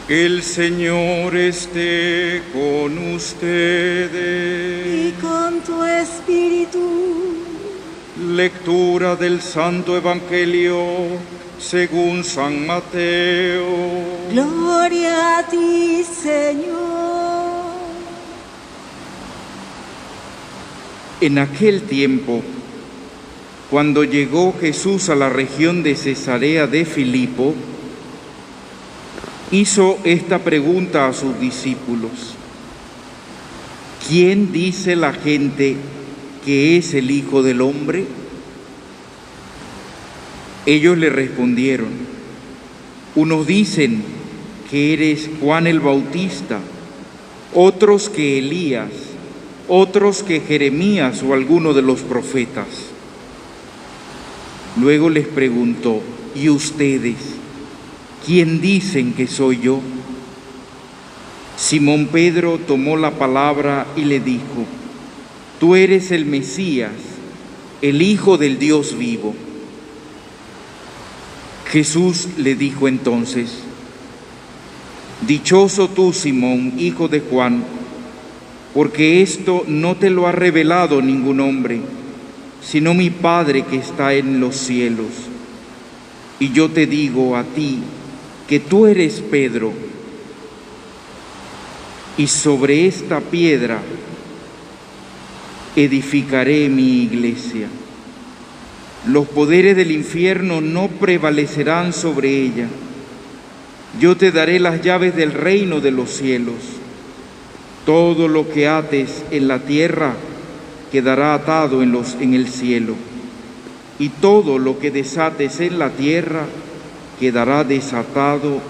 El Señor esté con ustedes. Y con tu espíritu. Lectura del Santo Evangelio según San Mateo. Gloria a ti, Señor. En aquel tiempo, cuando llegó Jesús a la región de Cesarea de Filipo, hizo esta pregunta a sus discípulos: ¿quién dice la gente que es el Hijo del Hombre? Ellos le respondieron: unos dicen que eres Juan el Bautista, otros que Elías, otros que Jeremías o alguno de los profetas. Luego les preguntó: ¿y ustedes? ¿Quién dicen que soy yo? Simón Pedro tomó la palabra y le dijo: tú eres el Mesías, el Hijo del Dios vivo. Jesús le dijo entonces: dichoso tú, Simón, hijo de Juan, porque esto no te lo ha revelado ningún hombre, sino mi Padre que está en los cielos. Y yo te digo a ti que tú eres Pedro, y sobre esta piedra edificaré mi iglesia. Los poderes del infierno no prevalecerán sobre ella. Yo te daré las llaves del reino de los cielos. Todo lo que ates en la tierra quedará atado en el cielo, y todo lo que desates en la tierra quedará desatado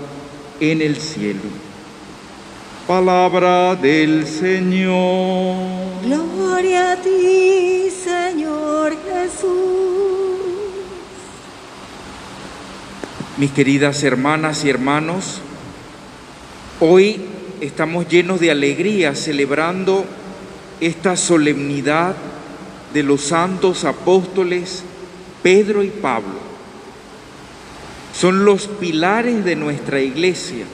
en el cielo. Palabra del Señor. Gloria a ti, Señor Jesús. Mis queridas hermanas y hermanos, hoy estamos llenos de alegría celebrando esta solemnidad de los santos apóstoles Pedro y Pablo. Son los pilares de nuestra iglesia,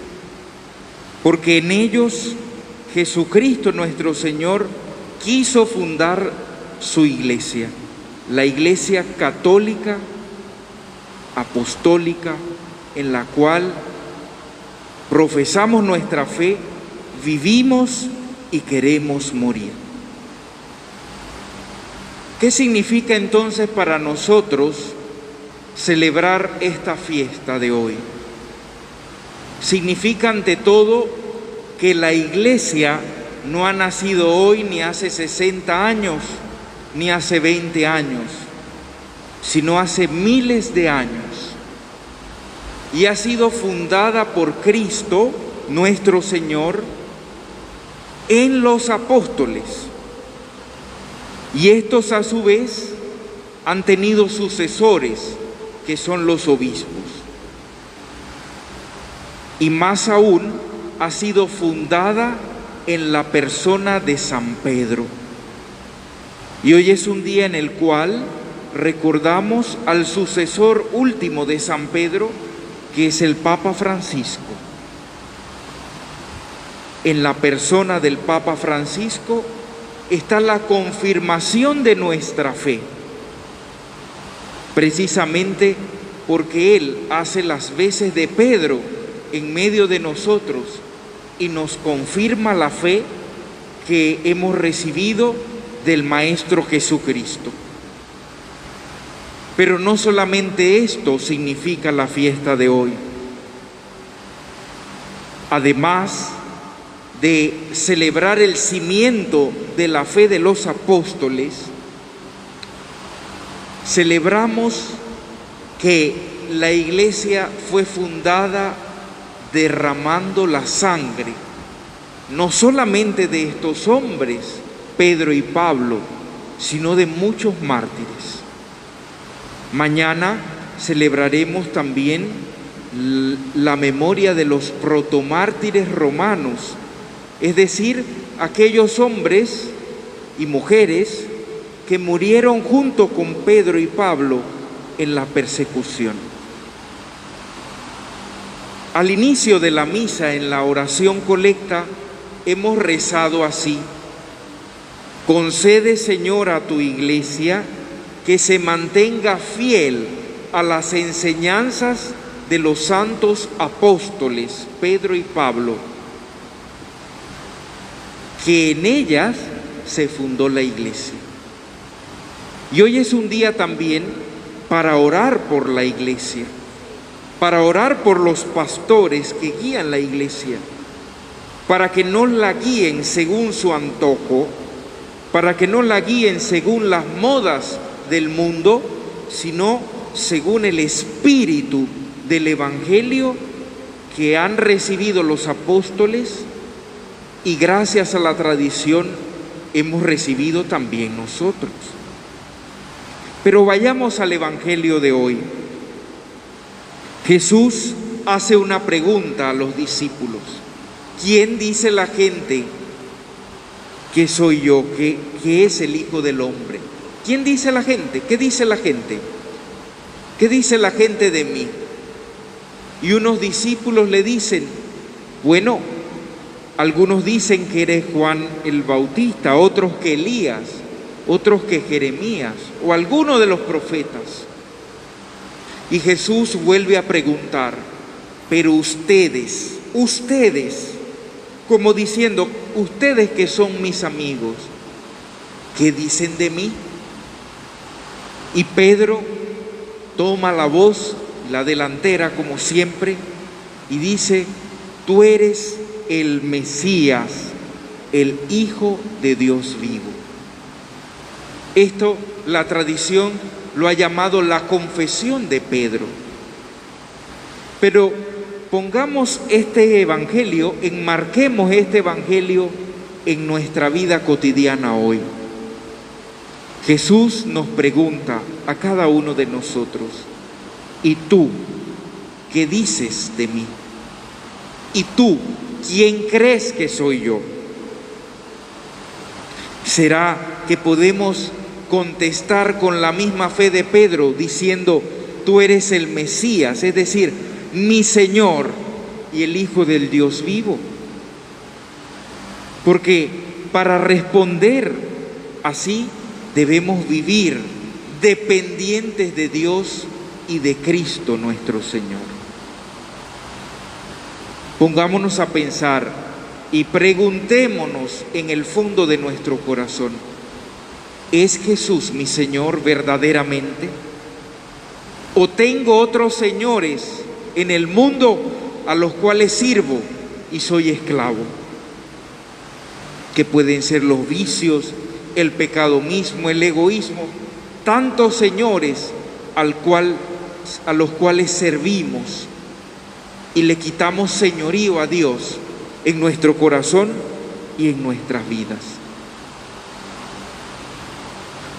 porque en ellos Jesucristo nuestro Señor quiso fundar su iglesia, la iglesia católica, apostólica, en la cual profesamos nuestra fe, vivimos y queremos morir. ¿Qué significa entonces para nosotros celebrar esta fiesta de hoy? Significa ante todo que la iglesia no ha nacido hoy ni hace 60 años, ni hace 20 años, sino hace miles de años. Y ha sido fundada por Cristo, nuestro Señor, en los apóstoles. Y estos a su vez han tenido sucesores, que son los obispos. Y más aún, ha sido fundada en la persona de San Pedro. Y hoy es un día en el cual recordamos al sucesor último de San Pedro, que es el Papa Francisco. En la persona del Papa Francisco está la confirmación de nuestra fe, precisamente porque Él hace las veces de Pedro en medio de nosotros y nos confirma la fe que hemos recibido del Maestro Jesucristo. Pero no solamente esto significa la fiesta de hoy. Además de celebrar el cimiento de la fe de los apóstoles, celebramos que la iglesia fue fundada derramando la sangre, no solamente de estos hombres, Pedro y Pablo, sino de muchos mártires. Mañana celebraremos también la memoria de los protomártires romanos, es decir, aquellos hombres y mujeres que murieron junto con Pedro y Pablo en la persecución. Al inicio de la misa, en la oración colecta, hemos rezado así: concede, Señor, a tu Iglesia que se mantenga fiel a las enseñanzas de los santos apóstoles Pedro y Pablo, que en ellas se fundó la Iglesia. Y hoy es un día también para orar por la Iglesia, para orar por los pastores que guían la Iglesia, para que no la guíen según su antojo, para que no la guíen según las modas del mundo, sino según el espíritu del Evangelio que han recibido los apóstoles y gracias a la tradición hemos recibido también nosotros. Pero vayamos al Evangelio de hoy. Jesús hace una pregunta a los discípulos: ¿quién dice la gente que soy yo, que es el Hijo del Hombre? ¿Quién dice la gente? ¿Qué dice la gente? ¿Qué dice la gente de mí? Y unos discípulos le dicen: bueno, algunos dicen que eres Juan el Bautista, otros que Elías, otros que Jeremías o alguno de los profetas. Y Jesús vuelve a preguntar: pero ustedes, como diciendo, ustedes que son mis amigos, ¿qué dicen de mí? Y Pedro toma la voz, la delantera como siempre, y dice: tú eres el Mesías, el Hijo de Dios vivo. Esto la tradición lo ha llamado la confesión de Pedro. Pero pongamos este evangelio, enmarquemos este evangelio en nuestra vida cotidiana hoy. Jesús nos pregunta a cada uno de nosotros: ¿y tú qué dices de mí? ¿Y tú quién crees que soy yo? ¿Será que podemos contestar con la misma fe de Pedro diciendo: tú eres el Mesías, es decir, mi Señor y el Hijo del Dios vivo? Porque para responder así debemos vivir dependientes de Dios y de Cristo nuestro Señor. Pongámonos a pensar y preguntémonos en el fondo de nuestro corazón: ¿es Jesús mi Señor verdaderamente? ¿O tengo otros señores en el mundo a los cuales sirvo y soy esclavo? Que pueden ser los vicios, el pecado mismo, el egoísmo, tantos señores a los cuales servimos y le quitamos señorío a Dios en nuestro corazón y en nuestras vidas.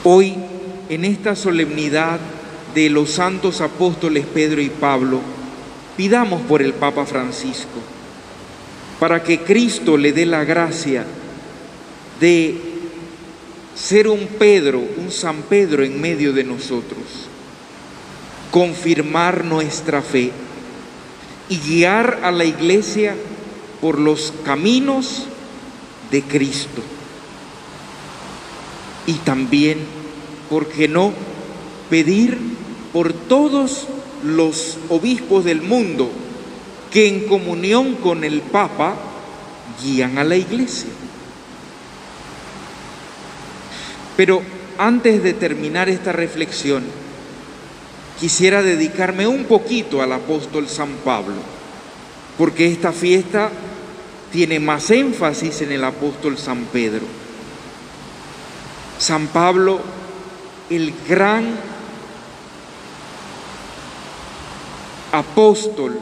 Hoy, en esta solemnidad de los santos apóstoles Pedro y Pablo, pidamos por el Papa Francisco, para que Cristo le dé la gracia de ser un Pedro, un San Pedro en medio de nosotros, confirmar nuestra fe y guiar a la Iglesia por los caminos de Cristo. Y también, ¿por qué no?, pedir por todos los obispos del mundo que en comunión con el Papa guían a la Iglesia. Pero antes de terminar esta reflexión, quisiera dedicarme un poquito al apóstol San Pablo, porque esta fiesta tiene más énfasis en el apóstol San Pedro. San Pablo, el gran apóstol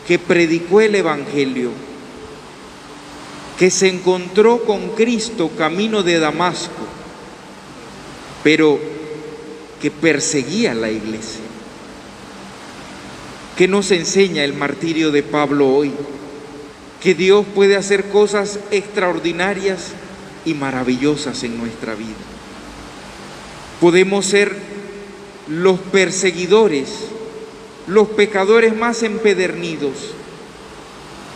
que predicó el Evangelio, que se encontró con Cristo camino de Damasco, pero que perseguía a la Iglesia. ¿Qué nos enseña el martirio de Pablo hoy? Que Dios puede hacer cosas extraordinarias y maravillosas en nuestra vida. Podemos ser los perseguidores los pecadores más empedernidos.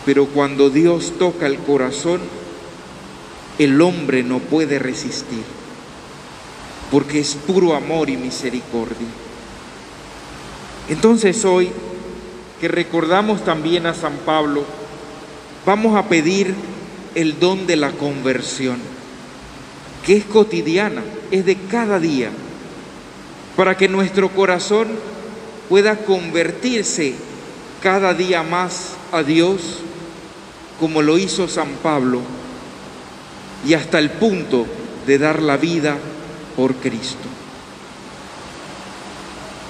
Pero cuando Dios toca el corazón, el hombre no puede resistir, porque es puro amor y misericordia. Entonces hoy, que recordamos también a San Pablo, vamos a pedir el don de la conversión, que es cotidiana, es de cada día, para que nuestro corazón pueda convertirse cada día más a Dios, como lo hizo San Pablo, y hasta el punto de dar la vida por Cristo.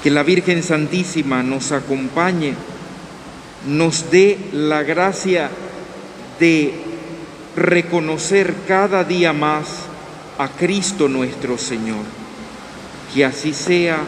Que la Virgen Santísima nos acompañe, nos dé la gracia de reconocer cada día más a Cristo nuestro Señor. Que así sea.